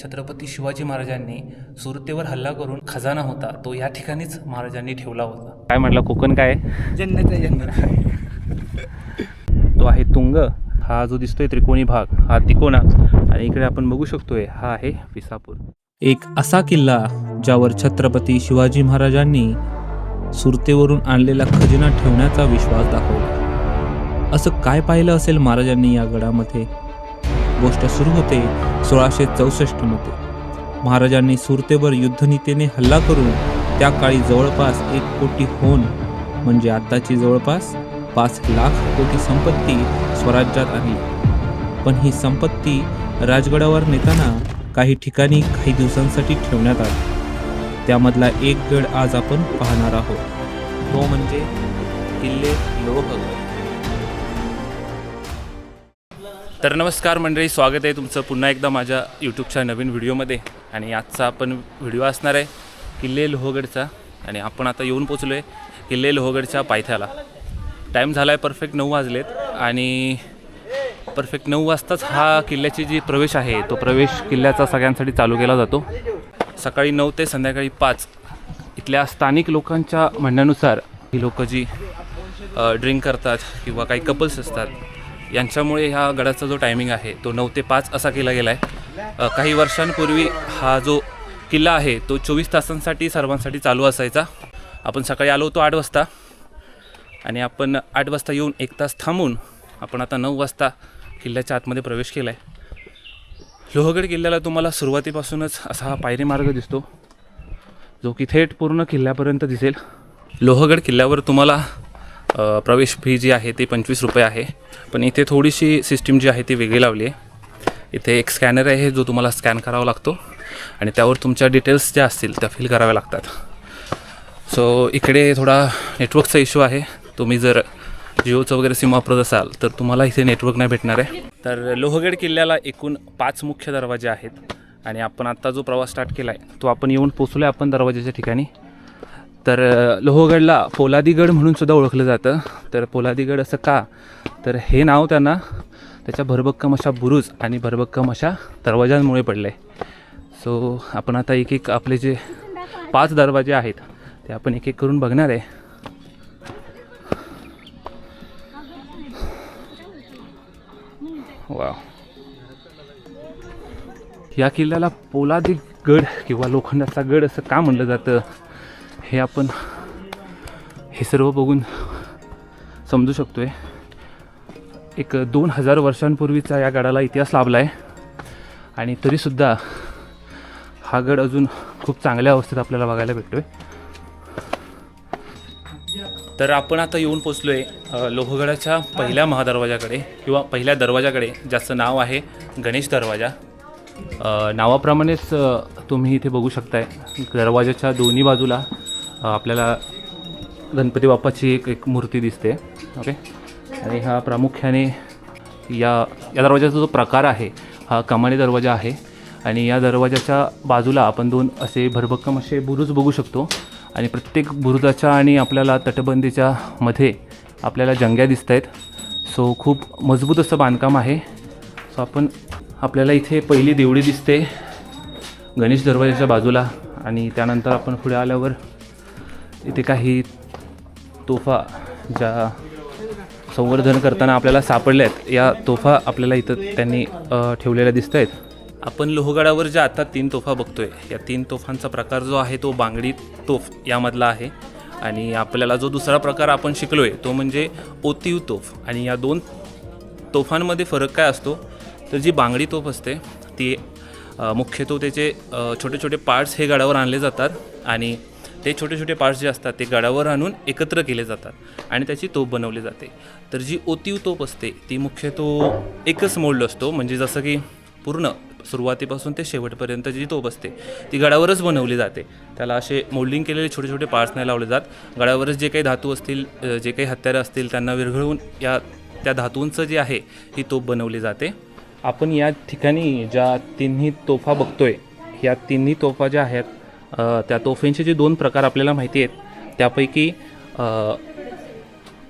छत्रपती शिवाजी महाराजांनी सुरतेवर हल्ला करून खजाना होता तो या ठिकाणीच महाराजांनी ठेवला होता. काय म्हटलं, कोकण काय जन्नत आहे, जन्नत. तो आहे तुंग. हा जो दिसतोय त्रिकोणी भाग हा तिकोना, आणि इकडे आपण बघू शकतोय हा आहे विसापूर. एक असा किल्ला ज्यावर छत्रपती शिवाजी महाराजांनी सुरतेवरून आणलेला खजिना ठेवण्याचा विश्वास दाखवला. असं काय पाहिलं असेल महाराजांनी या गडामध्ये? गोष्ट सुरू होते 1664 मध्ये. महाराजांनी सुरतेवर युद्धनीतीने हल्ला करून त्या काळी जवळपास 1 कोटी होन म्हणजे आताची जवळपास 5 लाख कोटी संपत्ती स्वराज्यात आणली. पण ही संपत्ती राजगडावर नेताना काही ठिकाणी काही दिवसांसाठी ठेवण्यात आली. त्यामधला एक गड आज आपण पाहणार आहोत, तो म्हणजे किल्ले लोहगड. तर नमस्कार मंडळी, स्वागत आहे तुमचं पुन्हा एकदा माझ्या यूट्यूबच्या नवीन व्हिडिओमध्ये. आणि आजचा आपण व्हिडिओ असणार आहे किल्ले लोहगडचा. आणि आपण आता येऊन पोचलो आहे किल्ले लोहगडच्या पायथ्याला. टाईम झाला आहे परफेक्ट 9 वाजलेत. आणि परफेक्ट 9 वाजताच हा किल्ल्याची जी प्रवेश आहे तो प्रवेश किल्ल्याचा सगळ्यांसाठी चालू केला जातो. सकाळी 9 ते संध्याकाळी 5. इथल्या स्थानिक लोकांच्या म्हणण्यानुसार ही लोकं जी ड्रिंक करतात किंवा काही कपल्स असतात यांच्यामुळे ह्या गडाचा जो टायमिंग आहे तो 9 ते 5 असा केला गेला आहे. काही वर्षांपूर्वी हा जो किल्ला आहे तो 24 तासांसाठी सर्वांसाठी चालू असायचा. आपण सकाळी आलो होतो 8 वाजता आणि आपण 8 वाजता येऊन 1 तास थांबून आपण आता 9 वाजता किल्ल्याच्या आतमध्ये प्रवेश केला आहे. लोहगड किल्ल्याला तुम्हाला सुरुवातीपासूनच असा हा पायरी मार्ग दिसतो जो की थेट पूर्ण किल्ल्यापर्यंत दिसेल. लोहगड किल्ल्यावर तुम्हाला प्रवेश फी जी आहे ती 25 रुपये आहे. पण इथे थोडीशी सिस्टीम जी आहे ती वेगळी लावली आहे. इथे एक स्कॅनर आहे जो तुम्हाला स्कॅन करावा लागतो आणि त्यावर तुमच्या डिटेल्स ज्या असतील त्या फिल कराव्या लागतात. सो इकडे थोडा नेटवर्कचा इश्यू आहे. तुम्ही जर जिओचं वगैरे सिम वापरत असाल तर तुम्हाला इथे नेटवर्क नाही भेटणार आहे. तर लोहगड किल्ल्याला एकूण 5 मुख्य दरवाजे आहेत. आणि आपण आत्ता जो प्रवास स्टार्ट केला आहे तो आपण येऊन पोचलो आहे आपण दरवाजाच्या ठिकाणी. तर लोहगडला पोलादीगड म्हणून सुद्धा ओळखलं जातं. तर पोलादीगड असं का, तर हे नाव त्यांना त्याच्या भरभक्कम अशा बुरुज आणि भरभक्कम अशा दरवाजांमुळे पडलं आहे. सो आपण आता एक एक आपले जे 5 दरवाजे आहेत ते आपण एक एक करून बघणार आहे. वा, या किल्ल्याला पोलादी गड किंवा लोखंडाचा गड असं का म्हणलं जातं हे आपण हे सर्व बघून समजू शकतो आहे. एक 2000 वर्षांपूर्वीचा या गडाला इतिहास लाभला आहे आणि तरीसुद्धा हा गड अजून खूप चांगल्या अवस्थेत आपल्याला बघायला भेटतो आहे. तर आपण आता येऊन पोचलो आहे लोहगडाच्या पहिल्या महादरवाजाकडे किंवा पहिल्या दरवाजाकडे, ज्याचं नाव आहे गणेश दरवाजा. नावाप्रमाणेच तुम्ही इथे बघू शकताय दरवाजाच्या दोन्ही बाजूला आपल्याला गणपती बाप्पाची एक मूर्ती दिसते. ओके, आणि हा प्रामुख्याने या दरवाजाचा जो प्रकार आहे हा कमानी दरवाजा आहे. आणि या दरवाजाच्या बाजूला आपण 2 असे भरभक्कम असे बुरुज बघू शकतो. आणि प्रत्येक बुरुजाच्या आणि आपल्याला तटबंदीच्या मध्ये आपल्याला जंग्या दिसत आहेत. सो खूप मजबूत असं बांधकाम आहे. सो आपल्याला इथे पहिली देवळी दिसते गणेश दरवाजाच्या बाजूला. आणि त्यानंतर आपण पुढे आल्यावर इथे काही तोफा ज्या संवर्धन करताना आपल्याला सापडल्या आहेत, या तोफा आपल्याला इथं त्यांनी ठेवलेल्या दिसत आहेत. आपण लोहगडावर ज्या आता 3 तोफा बघतोय या 3 तोफांचा प्रकार जो आहे तो बांगडी तोफ यामधला आहे. आणि आपल्याला जो दुसरा प्रकार आपण शिकलो आहे तो म्हणजे ओतीव तोफ. आणि या 2 तोफांमध्ये फरक काय असतो, तर जी बांगडी तोफ असते ती मुख्यतः त्याचे छोटे छोटे पार्ट्स हे गडावर आणले जातात आणि ते छोटे छोटे पार्ट्स जे असतात ते गडावर आणून एकत्र केले जातात आणि त्याची तोफ बनवली जाते. तर जी ओतीव तोफ असते ती मुख्यतः एकच मोल्ड असतो, म्हणजे जसं की पूर्ण सुरुवातीपासून ते शेवटपर्यंत जी तोफ असते ती गडावरच बनवली जाते. त्याला असे मोल्डिंग केलेले छोटे छोटे पार्ट्स नाही लावले जात. गडावरच जे काही धातू असतील, जे काही हत्यारं असतील त्यांना विरघळवून त्या धातूंचं जे आहे ही तोफ बनवली जाते. आपण या ठिकाणी ज्या 3 तोफा बघतोय या 3 तोफा ज्या आहेत त्या तोफांचे जे 2 प्रकार आपल्याला माहिती आहेत त्यापैकी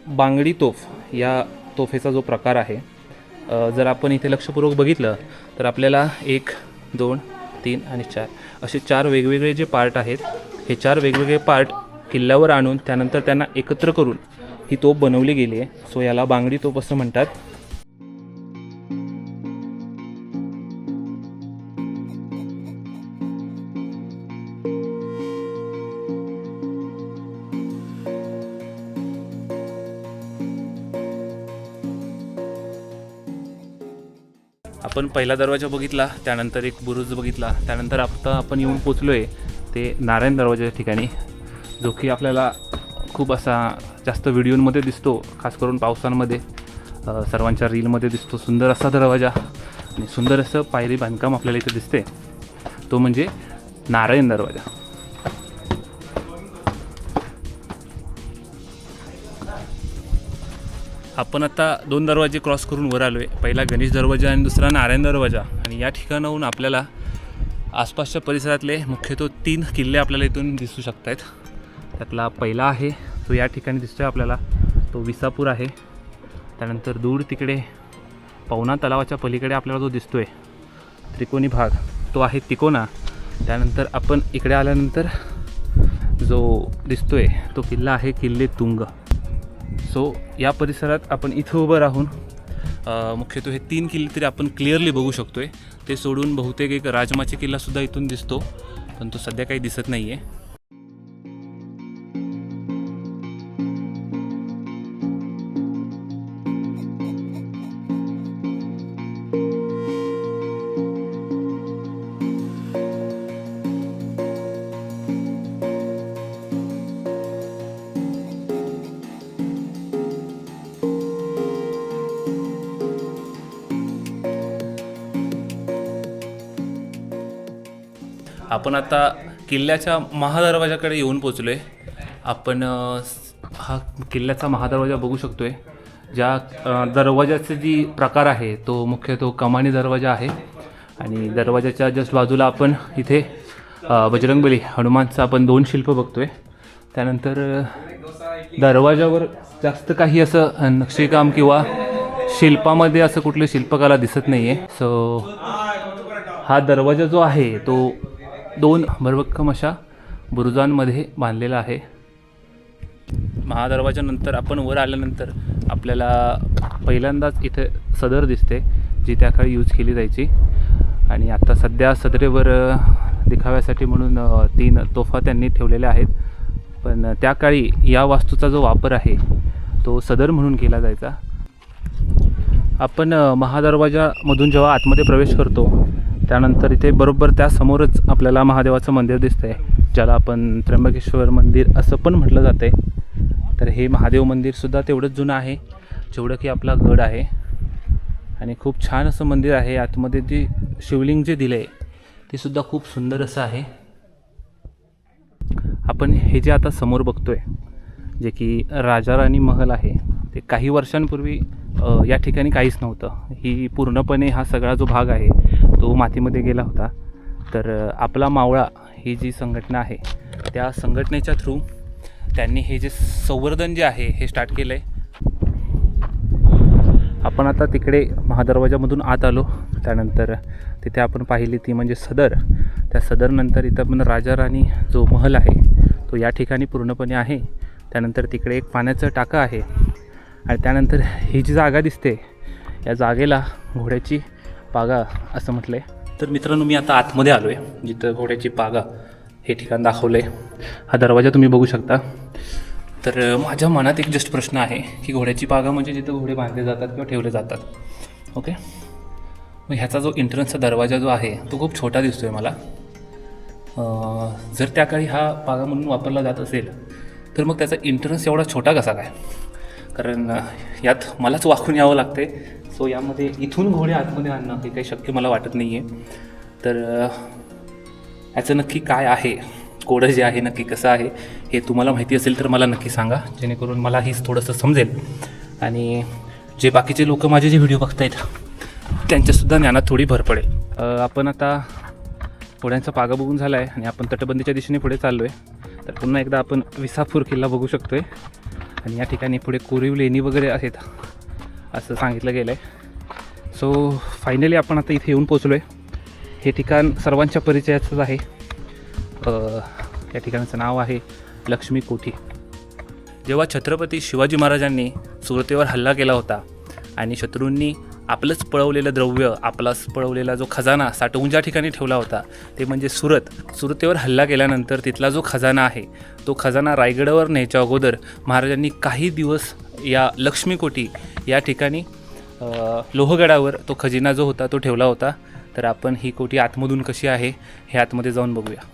बांगडी तोफ या तोफेचा जो प्रकार आहे, जर आपण इथे लक्षपूर्वक बघितलं तर आपल्याला 1, 2, 3 आणि 4 असे 4 वेगवेगळे जे पार्ट आहेत, हे 4 वेगवेगळे पार्ट किल्ल्यावर आणून त्यानंतर त्यांना एकत्र करून ही तोफ बनवली गेली आहे. सो याला बांगडी तोफ असं म्हणतात. आपण पहिला दरवाजा बघितला, त्यानंतर एक बुरुज बघितला, त्यानंतर आता आपण येऊन पोचलो आहे ते नारायण दरवाजाच्या ठिकाणी, जो की आपल्याला खूप असा जास्त व्हिडिओमध्ये दिसतो, खास करून पावसांमध्ये सर्वांच्या रीलमध्ये दिसतो. सुंदर असा दरवाजा आणि सुंदर असं पायरी बांधकाम आपल्याला इथे दिसते, तो म्हणजे नारायण दरवाजा. आपण आता 2 दरवाजे क्रॉस करून वर आलो आहे. पहिला गणेश दरवाजा आणि दुसरा नारायण दरवाजा. आणि या ठिकाणाहून आपल्याला आसपासच्या परिसरातले मुख्यतः 3 किल्ले आपल्याला इथून दिसू शकत आहेत. त्यातला पहिला आहे तो या ठिकाणी दिसतो आहे आपल्याला, तो विसापूर आहे. त्यानंतर दूर तिकडे पवना तलावाच्या पलीकडे आपल्याला जो दिसतो आहे त्रिकोणी भाग, तो आहे तिकोना. त्यानंतर आपण इकडे आल्यानंतर जो दिसतो आहे तो किल्ला आहे किल्ले तुंग. सो या परिसरात आपण इथं उभं राहून मुख्यतः हे 3 किल्ले तरी आपण क्लिअरली बघू शकतो आहे. ते सोडून बहुतेक एक राजमाची किल्लासुद्धा इथून दिसतो, पण तो सध्या काही दिसत नाही आहे. आपण आता किल्ल्याच्या महादरवाजाकडे येऊन पोचलो आहे. आपण हा किल्ल्याचा महादरवाजा बघू शकतो आहे. ज्या दरवाजाचे जी प्रकार आहे तो मुख्यतः कमानी दरवाजा आहे. आणि दरवाजाच्या जस्ट बाजूला आपण इथे बजरंगबली हनुमानचा आपण 2 शिल्प बघतो आहे. त्यानंतर दरवाजावर जास्त काही असं नक्षीकाम किंवा शिल्पामध्ये असं कुठली शिल्पकला दिसत नाही आहे. सो हा दरवाजा जो आहे तो 2 भरभक्कम अशा बुरुजांमध्ये बांधलेला आहे. महादरवाजानंतर आपण वर आल्यानंतर आपल्याला पहिल्यांदाच इथे सदर दिसते, जी त्या काळी यूज केली जायची. आणि आता सध्या सदरेवर दिखाव्यासाठी म्हणून 3 तोफा त्यांनी ठेवलेल्या आहेत. पण त्या काळी या वास्तूचा जो वापर आहे तो सदर म्हणून केला जायचा. आपण महादरवाजामधून जेव्हा आतमध्ये प्रवेश करतो त्यानंतर इथे बरोबर त्यासमोरच आपल्याला महादेवाचं मंदिर दिसतं आहे, ज्याला आपण त्र्यंबकेश्वर मंदिर असं पण म्हटलं जातं आहे. तर हे महादेव मंदिरसुद्धा तेवढंच जुनं आहे जेवढं की आपला गड आहे. आणि खूप छान असं मंदिर आहे. आतमध्ये जे शिवलिंग जे दिलं आहे ते सुद्धा खूप सुंदर असं आहे. आपण हे जे आता समोर बघतो आहे जे की राजा राणी महल आहे, ते काही वर्षांपूर्वी या ठिकाणी काहीच नव्हतं. ही पूर्णपणे हा सगळा जो भाग आहे तो मातीमध्ये गेला होता. तर आपला मावळा ही जी संघटना आहे त्या संघटनेच्या थ्रू त्यांनी हे जे संवर्धन जे आहे हे स्टार्ट केलं आहे. आपण आता तिकडे महादरवाजामधून आत आलो. त्यानंतर तिथे आपण पाहिली ती म्हणजे सदर. त्या सदरनंतर इथं पण राजा राणी जो महल आहे तो या ठिकाणी पूर्णपणे आहे. त्यानंतर तिकडे एक पाण्याचं टाकं आहे. आणि त्यानंतर ही जी जागा दिसते या जागेला घोड्याची पागा असं म्हटलं आहे. तर मित्रांनो, मी आता आतमध्ये आलो आहे जिथं घोड्याची पागा हे ठिकाण दाखवलं आहे. हा दरवाजा तुम्ही बघू शकता. तर माझ्या मनात एक जस्ट प्रश्न आहे की घोड्याची पागा म्हणजे जिथं घोडे बांधले जातात किंवा ठेवले जातात. ओके, मग ह्याचा जो एंट्रन्सचा दरवाजा जो आहे तो खूप छोटा दिसतो आहे मला. जर त्या काळी हा पागा म्हणून वापरला जात असेल तर मग त्याचा एंट्रन्स एवढा छोटा कसा काय? कारण यात मलाच वाकून यावं लागते. सो यामध्ये इथून घोडे आतमध्ये आणणं हे काही शक्य मला वाटत नाही आहे. तर याचं नक्की काय आहे, कोडं जे आहे नक्की कसं आहे हे तुम्हाला माहिती असेल तर मला नक्की सांगा, जेणेकरून मला हीच थोडंसं समजेल. आणि जे बाकीचे लोक माझे जे व्हिडिओ बघतायत त्यांच्यासुद्धा ज्ञानात थोडी भर पडेल. आपण आता घोड्यांचा पागा बघून झाला आहे आणि आपण तटबंदीच्या दिशेने पुढे चाललो आहे. तर पुन्हा एकदा आपण विसापूर किल्ला बघू शकतो आहे. आणि या ठिकाणी पुढे कोरीव लेणी वगैरे आहेत असं सांगितलं गेलं आहे. सो फायनली आपण आता इथे येऊन पोचलो आहे. हे ठिकाण सर्वांच्या परिचयाचंच आहे. या ठिकाणाचं नाव आहे लक्ष्मी कोठी. जेव्हा छत्रपती शिवाजी महाराजांनी सुरतेवर हल्ला केला होता आणि शत्रूंनी आपलंच पळवलेलं द्रव्य, आपलाच पळवलेला जो खजाना साठवून ज्या ठिकाणी ठेवला होता ते म्हणजे सुरतेवर हल्ला केल्यानंतर तिथला जो खजाना आहे तो खजाना रायगडावर न्यायच्या अगोदर महाराजांनी काही दिवस या लक्ष्मीकोठी या ठिकाणी लोहगडावर तो खजिना जो होता तो ठेवला होता. तर आपण ही कोठी आतमधून कशी आहे हे आतमध्ये जाऊन बघूया.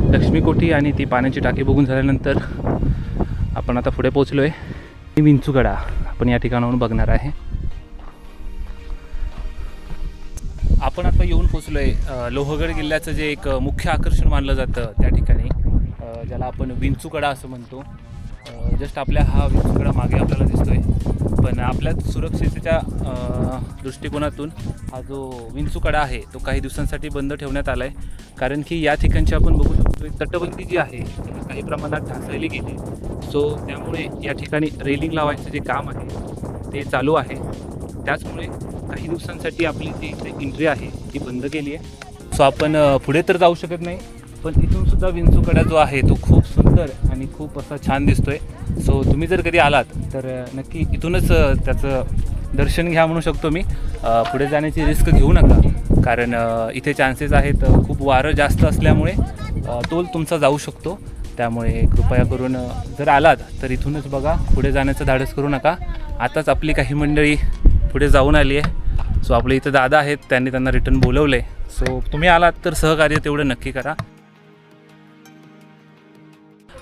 लक्ष्मीकोठी आणि ती पाण्याची टाकी बघून झाल्यानंतर आपण आता पुढे पोहोचलो आहे. विंचूकडा आपण या ठिकाणावरून बघणार आहे. आपण आता येऊन पोचलो आहे लोहगड किल्ल्याचं जे एक मुख्य आकर्षण मानलं जातं त्या ठिकाणी, ज्याला आपण विंचूकडा असं म्हणतो. जस्ट आपल्या हा विंचूकडा मागे आपल्याला दिसतोय, पण आपल्या सुरक्षिततेच्या दृष्टिकोनातून हा जो विंचूकडा आहे तो काही दिवसांसाठी बंद ठेवण्यात आला आहे. कारण की या ठिकाणची आपण बघू शकतो तटबंदी जी आहे काही प्रमाणात ढासळली गेली. सो त्यामुळे या ठिकाणी रेलिंग लावायचं जे काम आहे ते चालू आहे. त्याचमुळे काही दिवसांसाठी आपली जी इथे एंट्री आहे ती बंद केली आहे. सो आपण पुढे तर जाऊ शकत नाही, पण इथून सुद्धा विंचूकडा जो आहे तो खूप सुंदर आणि खूप असा छान दिसतोय. सो तुम्ही जर कधी आलात तर नक्की इथूनच त्याचं दर्शन घ्या म्हणू शकतो मी. पुढे जाण्याची रिस्क घेऊ नका, कारण इथे चान्सेस आहेत खूप वारं जास्त असल्यामुळे तोल तुमचा जाऊ शकतो. त्यामुळे कृपया करून जर आलात तर इथूनच बघा, पुढे जाण्याचं धाडस करू नका. आताच आपली काही मंडळी पुढे जाऊन आली आहे. सो आपले इथं दादा आहेत, त्यांनी त्यांना रिटर्न बोलवले. सो तुम्ही आलात तर सहकार्य तेवढं नक्की करा.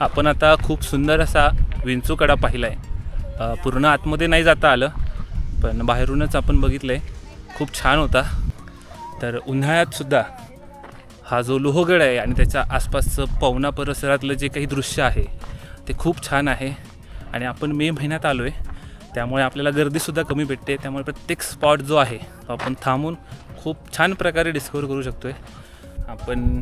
आपण आता खूप सुंदर असा विंचूकडा पाहिला आहे. पूर्ण आतमध्ये नाही जाता आलं, पण बाहेरूनच आपण बघितलं आहे. खूप छान होता. तर उन्हाळ्यातसुद्धा हा जो लोहगड आहे आणि त्याच्या आसपासचं पवना परिसरातलं जे काही दृश्य आहे ते खूप छान आहे. आणि आपण मे महिन्यात आलो आहे, त्यामुळे आपल्याला गर्दीसुद्धा कमी भेटते. त्यामुळे प्रत्येक स्पॉट जो आहे तो आपण थांबून खूप छान प्रकारे डिस्कवर करू शकतो आहे. आपण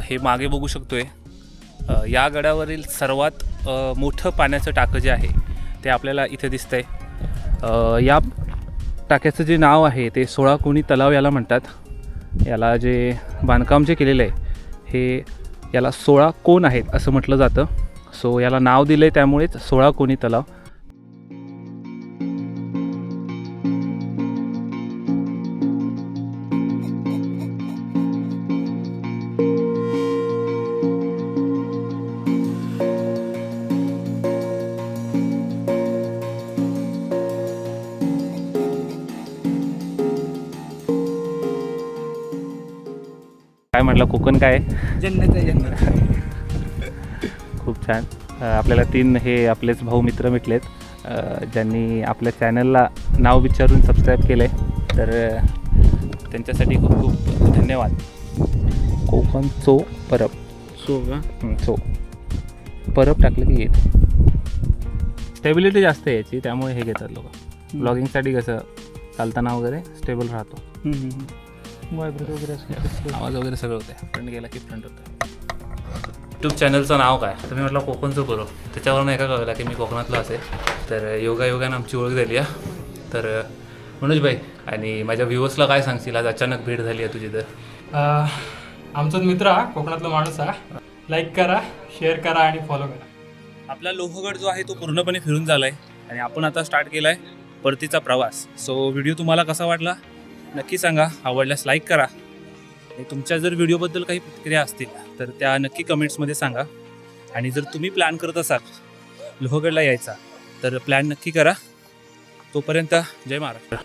हे मागे बघू शकतो आहे, या गडावरील सर्वात मोठं पाण्याचं टाकं जे आहे ते आपल्याला इथे दिसतं आहे. या टाक्याचं जे नाव आहे ते 16 कोणी तलाव याला म्हणतात. याला जे बांधकाम जे केलेलं आहे हे याला 16 कोन आहेत असं म्हटलं जातं. सो याला नाव दिलं आहे त्यामुळेच 16 कोणी तलाव. काय म्हटलं, कोकण काय आहे? जन्नत आहे जन्नत. खूप छान. आपल्याला 3 हे आपलेच भाऊ मित्र भेटलेत ज्यांनी आपल्या चॅनलला नाव विचारून सबस्क्राईब केलं आहे. तर त्यांच्यासाठी खूप खूप धन्यवाद. कोकण चो परब चो परब टाकलं की येते. स्टेबिलिटी जास्त आहे याची, त्यामुळे हे घेतात लोक. ब्लॉगिंगसाठी कसं चालताना वगैरे स्टेबल राहतो. आवाज वगैरे सगळं होतं. फ्रंट गेला की फ्रंट होतं. यूट्यूब चॅनलचं नाव काय? तर मी म्हटलं कोकणचं बरोबर. त्याच्यावरून एका कळलं की मी कोकणातलं असेल. तर योगायोगानं आमची ओळख झाली आहे. तर मनोज भाई आणि माझ्या व्ह्युअर्सला काय सांगशील, आज अचानक भेट झाली आहे तुझी? तर आमचाच मित्र हा, कोकणातला माणूस हा. लाईक करा, शेअर करा आणि फॉलो करा. आपला लोहगड जो आहे तो पूर्णपणे फिरून झाला आहे आणि आपण आता स्टार्ट केला आहे परतीचा प्रवास. सो व्हिडिओ तुम्हाला कसा वाटला नक्की सांगा. आवडल्यास लाईक करा. तुमच्या जर व्हिडिओबद्दल काही प्रतिक्रिया असतील तर त्या नक्की कमेंट्समध्ये सांगा. आणि जर तुम्ही प्लॅन करत असाल लोहगडला यायचा तर प्लॅन नक्की करा. तोपर्यंत जय महाराष्ट्र.